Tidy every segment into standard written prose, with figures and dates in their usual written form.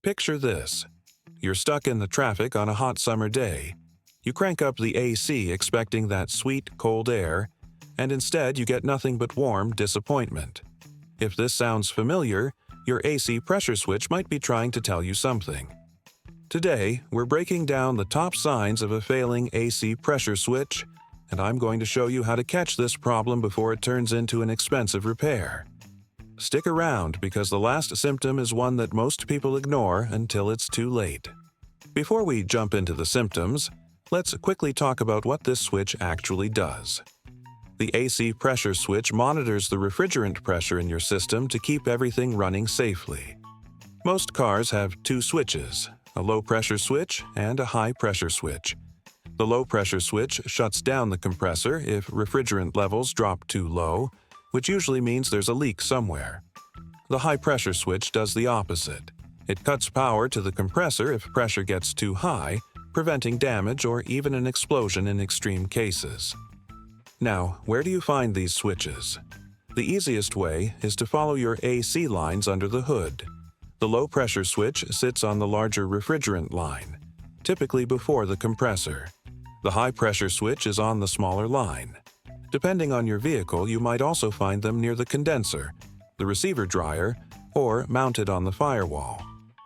Picture this. You're stuck in the traffic on a hot summer day. You crank up the AC expecting that sweet, cold air, and instead you get nothing but warm disappointment. If this sounds familiar, your AC pressure switch might be trying to tell you something. Today, we're breaking down the top signs of a failing AC pressure switch, and I'm going to show you how to catch this problem before it turns into an expensive repair. Stick around because the last symptom is one that most people ignore until it's too late. Before we jump into the symptoms, let's quickly talk about what this switch actually does. The AC pressure switch monitors the refrigerant pressure in your system to keep everything running safely. Most cars have two switches, a low-pressure switch and a high-pressure switch. The low-pressure switch shuts down the compressor if refrigerant levels drop too low, which usually means there's a leak somewhere. The high-pressure switch does the opposite. It cuts power to the compressor if pressure gets too high, preventing damage or even an explosion in extreme cases. Now, where do you find these switches? The easiest way is to follow your AC lines under the hood. The low-pressure switch sits on the larger refrigerant line, typically before the compressor. The high-pressure switch is on the smaller line. Depending on your vehicle, you might also find them near the condenser, the receiver dryer, or mounted on the firewall.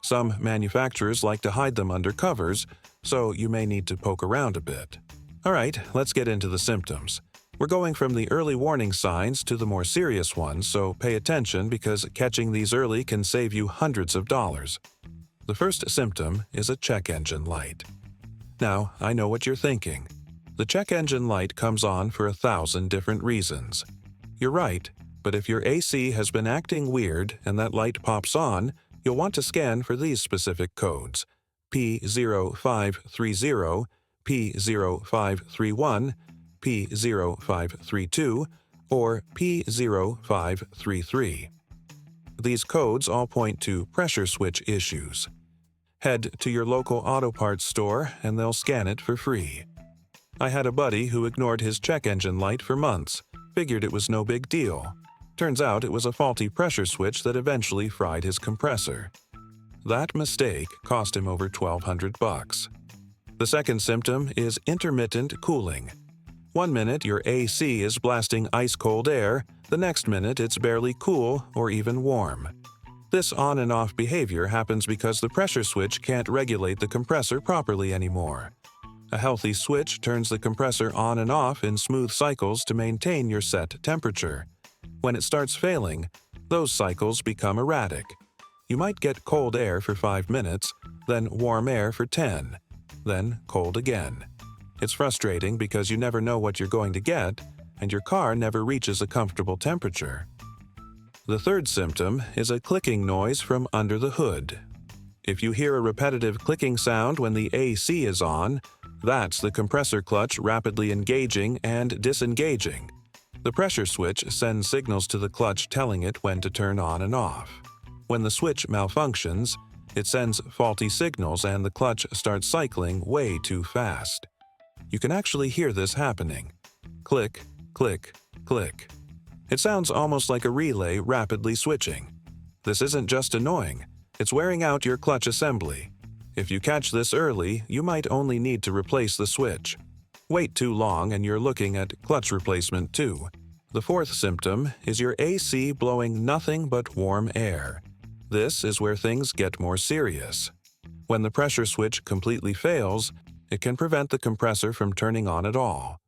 Some manufacturers like to hide them under covers, so you may need to poke around a bit. Alright, let's get into the symptoms. We're going from the early warning signs to the more serious ones, so pay attention because catching these early can save you hundreds of dollars. The first symptom is a check engine light. Now, I know what you're thinking. The check engine light comes on for 1,000 different reasons. You're right, but if your AC has been acting weird and that light pops on, you'll want to scan for these specific codes: P0530, P0531, P0532, or P0533. These codes all point to pressure switch issues. Head to your local auto parts store and they'll scan it for free. I had a buddy who ignored his check engine light for months, figured it was no big deal. Turns out it was a faulty pressure switch that eventually fried his compressor. That mistake cost him over $1,200. The second symptom is intermittent cooling. 1 minute your AC is blasting ice-cold air, the next minute it's barely cool or even warm. This on and off behavior happens because the pressure switch can't regulate the compressor properly anymore. A healthy switch turns the compressor on and off in smooth cycles to maintain your set temperature. When it starts failing, those cycles become erratic. You might get cold air for 5 minutes, then warm air for 10, then cold again. It's frustrating because you never know what you're going to get, and your car never reaches a comfortable temperature. The third symptom is a clicking noise from under the hood. If you hear a repetitive clicking sound when the AC is on, that's the compressor clutch rapidly engaging and disengaging. The pressure switch sends signals to the clutch telling it when to turn on and off. When the switch malfunctions, it sends faulty signals and the clutch starts cycling way too fast. You can actually hear this happening. Click, click, click. It sounds almost like a relay rapidly switching. This isn't just annoying, it's wearing out your clutch assembly. If you catch this early, you might only need to replace the switch. Wait too long and you're looking at clutch replacement too. The fourth symptom is your AC blowing nothing but warm air. This is where things get more serious. When the pressure switch completely fails, it can prevent the compressor from turning on at all.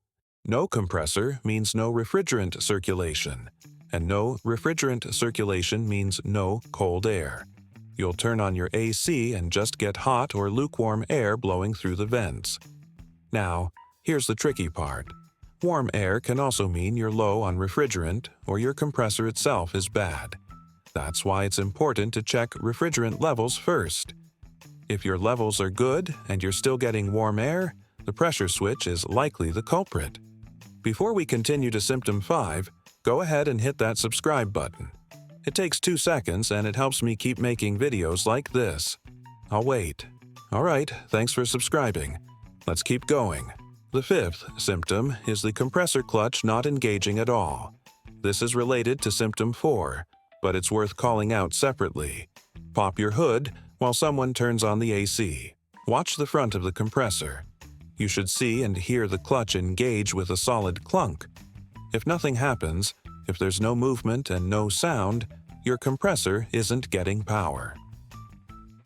No compressor means no refrigerant circulation, and no refrigerant circulation means no cold air. You'll turn on your AC and just get hot or lukewarm air blowing through the vents. Now, here's the tricky part. Warm air can also mean you're low on refrigerant or your compressor itself is bad. That's why it's important to check refrigerant levels first. If your levels are good and you're still getting warm air, the pressure switch is likely the culprit. Before we continue to symptom 5, go ahead and hit that subscribe button. It takes 2 seconds and it helps me keep making videos like this. I'll wait. Alright, thanks for subscribing. Let's keep going. The fifth symptom is the compressor clutch not engaging at all. This is related to symptom 4, but it's worth calling out separately. Pop your hood, While someone turns on the AC, watch the front of the compressor. You should see and hear the clutch engage with a solid clunk. If nothing happens, if there's no movement and no sound, your compressor isn't getting power.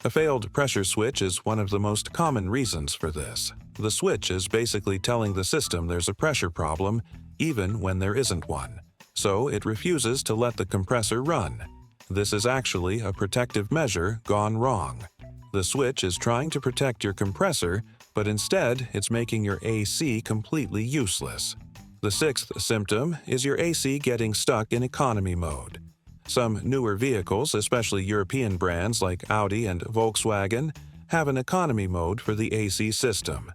A failed pressure switch is one of the most common reasons for this. The switch is basically telling the system there's a pressure problem, even when there isn't one, so it refuses to let the compressor run. This is actually a protective measure gone wrong. The switch is trying to protect your compressor, but instead it's making your AC completely useless. The sixth symptom is your AC getting stuck in economy mode. Some newer vehicles, especially European brands like Audi and Volkswagen, have an economy mode for the AC system.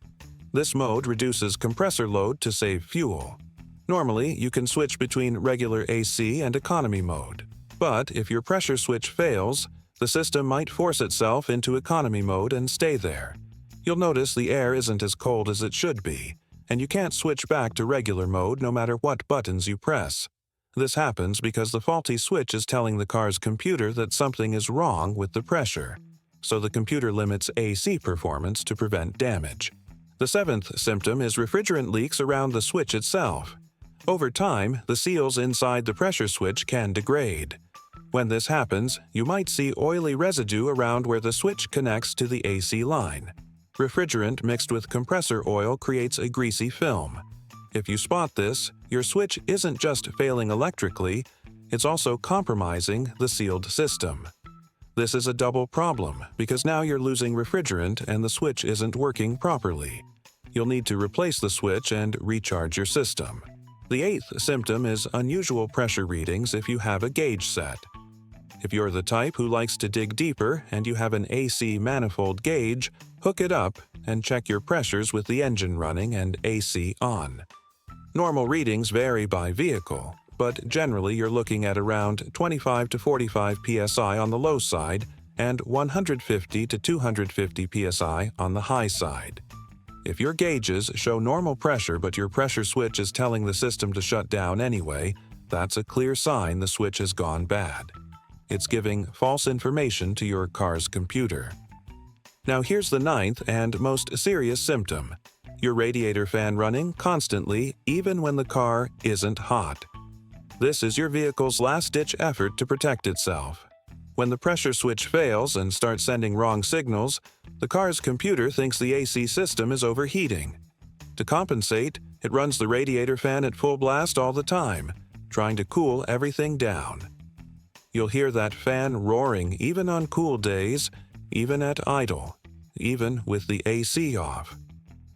This mode reduces compressor load to save fuel. Normally, you can switch between regular AC and economy mode. But if your pressure switch fails, the system might force itself into economy mode and stay there. You'll notice the air isn't as cold as it should be, and you can't switch back to regular mode no matter what buttons you press. This happens because the faulty switch is telling the car's computer that something is wrong with the pressure, so the computer limits AC performance to prevent damage. The seventh symptom is refrigerant leaks around the switch itself. Over time, the seals inside the pressure switch can degrade. When this happens, you might see oily residue around where the switch connects to the AC line. Refrigerant mixed with compressor oil creates a greasy film. If you spot this, your switch isn't just failing electrically, it's also compromising the sealed system. This is a double problem because now you're losing refrigerant and the switch isn't working properly. You'll need to replace the switch and recharge your system. The eighth symptom is unusual pressure readings if you have a gauge set. If you're the type who likes to dig deeper and you have an AC manifold gauge, hook it up and check your pressures with the engine running and AC on. Normal readings vary by vehicle, but generally you're looking at around 25 to 45 psi on the low side and 150 to 250 psi on the high side. If your gauges show normal pressure but your pressure switch is telling the system to shut down anyway, that's a clear sign the switch has gone bad. It's giving false information to your car's computer. Now here's the ninth and most serious symptom. Your radiator fan running constantly even when the car isn't hot. This is your vehicle's last-ditch effort to protect itself. When the pressure switch fails and starts sending wrong signals, the car's computer thinks the AC system is overheating. To compensate, it runs the radiator fan at full blast all the time, trying to cool everything down. You'll hear that fan roaring even on cool days, even at idle, even with the AC off.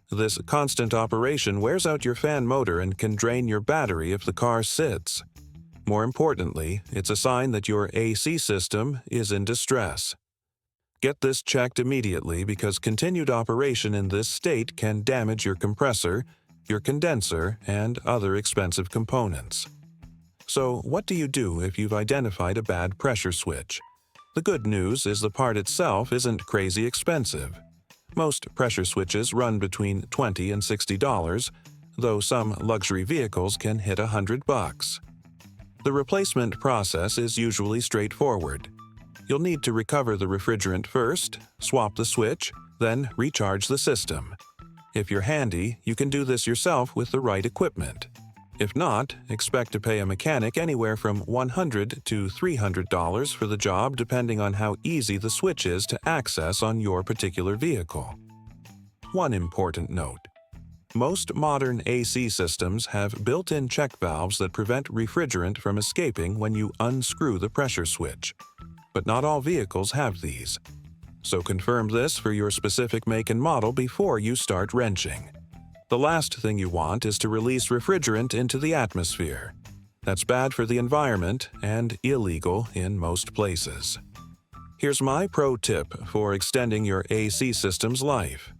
This constant operation wears out your fan motor and can drain your battery if the car sits. More importantly, it's a sign that your AC system is in distress. Get this checked immediately because continued operation in this state can damage your compressor, your condenser, and other expensive components. So, what do you do if you've identified a bad pressure switch? The good news is the part itself isn't crazy expensive. Most pressure switches run between $20 and $60, though some luxury vehicles can hit $100. The replacement process is usually straightforward. You'll need to recover the refrigerant first, swap the switch, then recharge the system. If you're handy, you can do this yourself with the right equipment. If not, expect to pay a mechanic anywhere from $100 to $300 for the job depending on how easy the switch is to access on your particular vehicle. One important note. Most modern AC systems have built-in check valves that prevent refrigerant from escaping when you unscrew the pressure switch. But not all vehicles have these. So confirm this for your specific make and model before you start wrenching. The last thing you want is to release refrigerant into the atmosphere. That's bad for the environment and illegal in most places. Here's my pro tip for extending your AC system's life.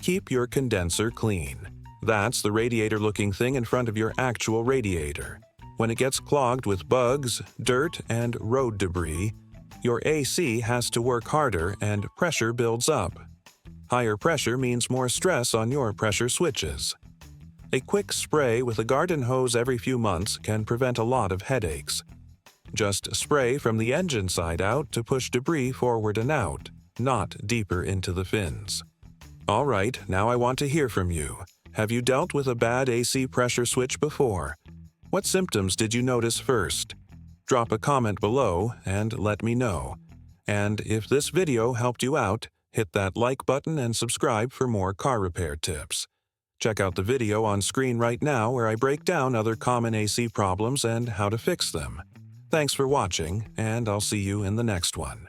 Keep your condenser clean. That's the radiator-looking thing in front of your actual radiator. When it gets clogged with bugs, dirt, and road debris, your AC has to work harder and pressure builds up. Higher pressure means more stress on your pressure switches. A quick spray with a garden hose every few months can prevent a lot of headaches. Just spray from the engine side out to push debris forward and out, not deeper into the fins. All right, now I want to hear from you. Have you dealt with a bad AC pressure switch before? What symptoms did you notice first? Drop a comment below and let me know. And if this video helped you out, hit that like button and subscribe for more car repair tips. Check out the video on screen right now where I break down other common AC problems and how to fix them. Thanks for watching, and I'll see you in the next one.